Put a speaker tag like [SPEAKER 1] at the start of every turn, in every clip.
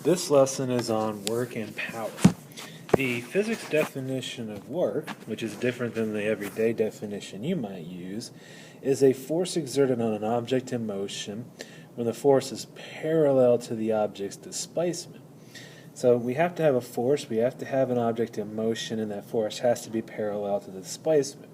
[SPEAKER 1] This lesson is on work and power. The physics definition of work, which is different than the everyday definition you might use, is a force exerted on an object in motion when the force is parallel to the object's displacement. So we have to have a force, we have to have an object in motion, and that force has to be parallel to the displacement.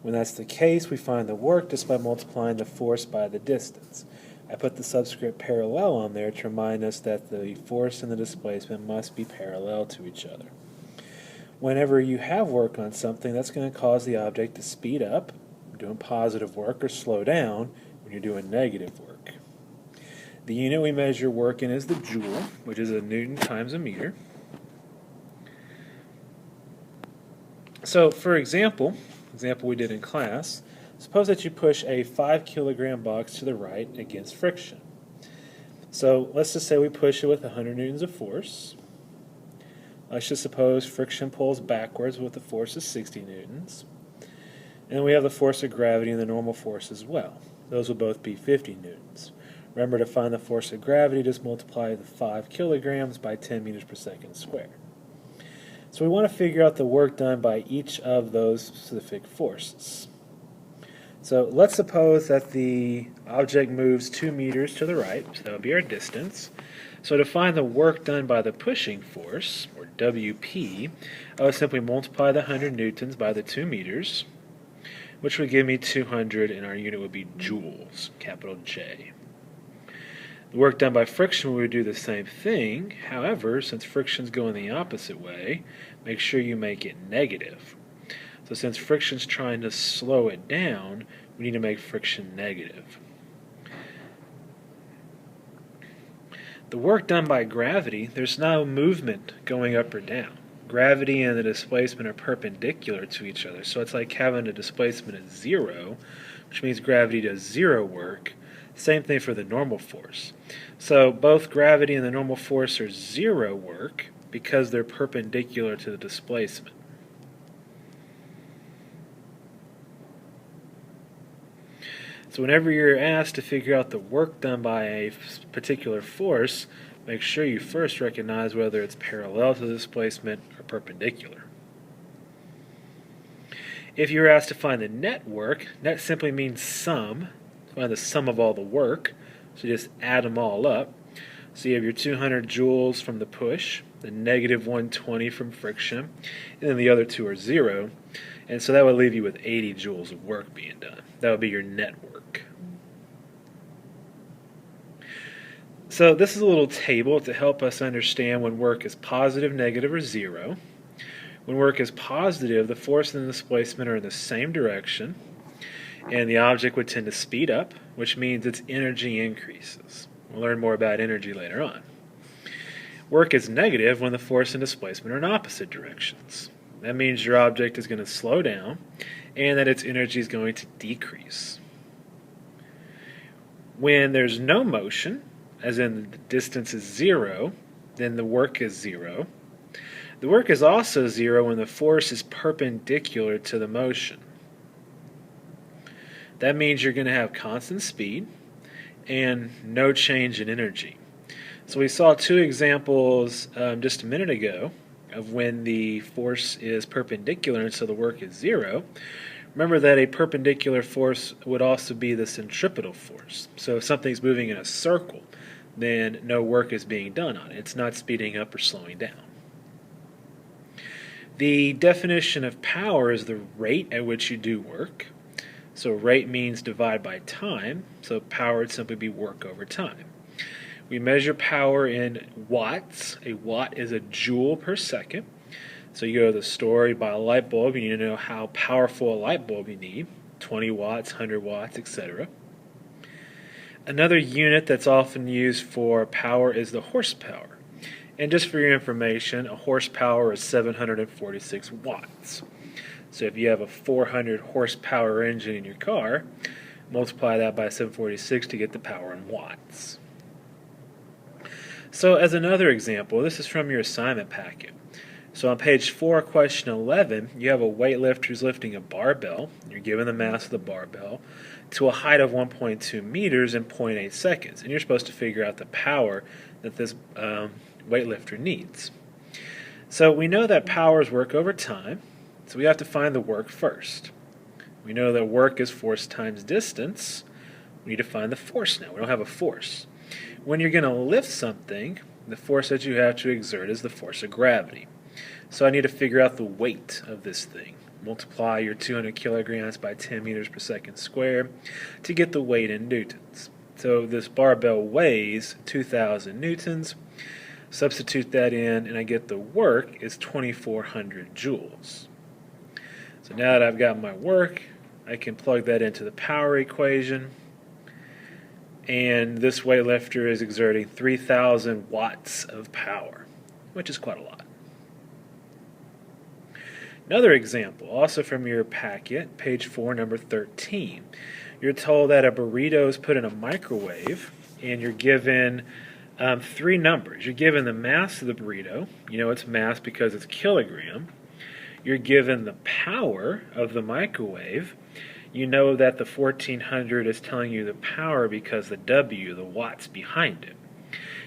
[SPEAKER 1] When that's the case, we find the work just by multiplying the force by the distance. I put the subscript parallel on there to remind us that the force and the displacement must be parallel to each other. Whenever you have work on something, that's going to cause the object to speed up, doing positive work, or slow down when you're doing negative work. The unit we measure work in is the joule, which is a Newton times a meter. So, for example we did in class, suppose that you push a 5 kilogram box to the right against friction. So let's just say we push it with 100 newtons of force. Let's just suppose friction pulls backwards with the force of 60 newtons. And then we have the force of gravity and the normal force as well. Those will both be 50 newtons. Remember, to find the force of gravity, just multiply the 5 kilograms by 10 meters per second squared. So we want to figure out the work done by each of those specific forces. So let's suppose that the object moves 2 meters to the right, so that would be our distance. So to find the work done by the pushing force, or WP, I would simply multiply the 100 newtons by the 2 meters, which would give me 200, and our unit would be joules, capital J. The work done by friction, we would do the same thing. However, since friction's going the opposite way, make sure you make it negative. So since friction's trying to slow it down, we need to make friction negative. The work done by gravity, there's no movement going up or down. Gravity and the displacement are perpendicular to each other, so it's like having a displacement at 0, which means gravity does 0 work. Same thing for the normal force. So both gravity and the normal force are 0 work because they're perpendicular to the displacement. So whenever you're asked to figure out the work done by a particular force, make sure you first recognize whether it's parallel to the displacement or perpendicular. If you're asked to find the net work, net simply means sum. Find the sum of all the work, so you just add them all up. So you have your 200 joules from the push, the negative 120 from friction, and then the other two are 0. And so that would leave you with 80 joules of work being done. That would be your net work. So this is a little table to help us understand when work is positive, negative, or 0. When work is positive, the force and the displacement are in the same direction, and the object would tend to speed up, which means its energy increases. We'll learn more about energy later on. Work is negative when the force and displacement are in opposite directions. That means your object is going to slow down and that its energy is going to decrease. When there's no motion, as in the distance is 0, then the work is 0. The work is also 0 when the force is perpendicular to the motion. That means you're going to have constant speed and no change in energy. So we saw 2 examples just a minute ago of when the force is perpendicular and so the work is 0. Remember that a perpendicular force would also be the centripetal force. So if something's moving in a circle, then no work is being done on it. It's not speeding up or slowing down. The definition of power is the rate at which you do work. So rate means divide by time, so power would simply be work over time. We measure power in watts. A watt is a joule per second. So you go to the store, you buy a light bulb, you need to know how powerful a light bulb you need, 20 watts, 100 watts, etc. Another unit that's often used for power is the horsepower. And just for your information, a horsepower is 746 watts. So if you have a 400 horsepower engine in your car, multiply that by 746 to get the power in watts. So as another example, this is from your assignment packet. So on page 4, question 11, you have a weightlifter who's lifting a barbell. You're given the mass of the barbell to a height of 1.2 meters in 0.8 seconds. And you're supposed to figure out the power that this weightlifter needs. So we know that powers work over time, so we have to find the work first. We know that work is force times distance. We need to find the force now. We don't have a force. When you're going to lift something, the force that you have to exert is the force of gravity. So I need to figure out the weight of this thing. Multiply your 200 kilograms by 10 meters per second squared to get the weight in newtons. So this barbell weighs 2,000 newtons. Substitute that in, and I get the work is 2,400 joules. So now that I've got my work, I can plug that into the power equation. And this weightlifter is exerting 3,000 watts of power, which is quite a lot. Another example, also from your packet, page 4, number 13. You're told that a burrito is put in a microwave, and you're given 3 numbers. You're given the mass of the burrito. You know it's mass because it's kilogram. You're given the power of the microwave. You know that the 1400 is telling you the power because the W, the watts behind it.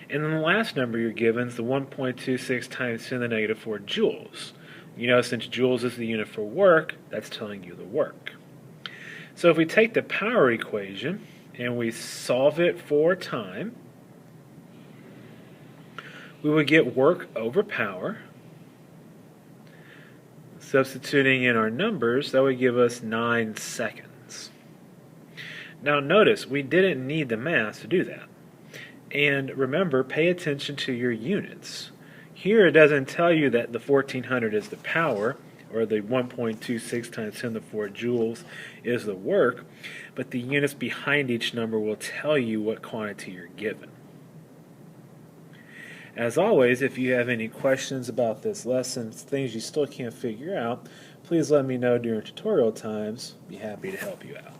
[SPEAKER 1] And then the last number you're given is the 1.26 times 10 to the negative 4 joules. You know, since joules is the unit for work, that's telling you the work. So if we take the power equation and we solve it for time, we would get work over power. Substituting in our numbers, that would give us 9 seconds. Now notice, we didn't need the mass to do that. And remember, pay attention to your units. Here it doesn't tell you that the 1400 is the power, or the 1.26 times 10 to the 4 joules is the work, but the units behind each number will tell you what quantity you're given. As always, if you have any questions about this lesson, things you still can't figure out, please let me know during tutorial times. Be happy to help you out.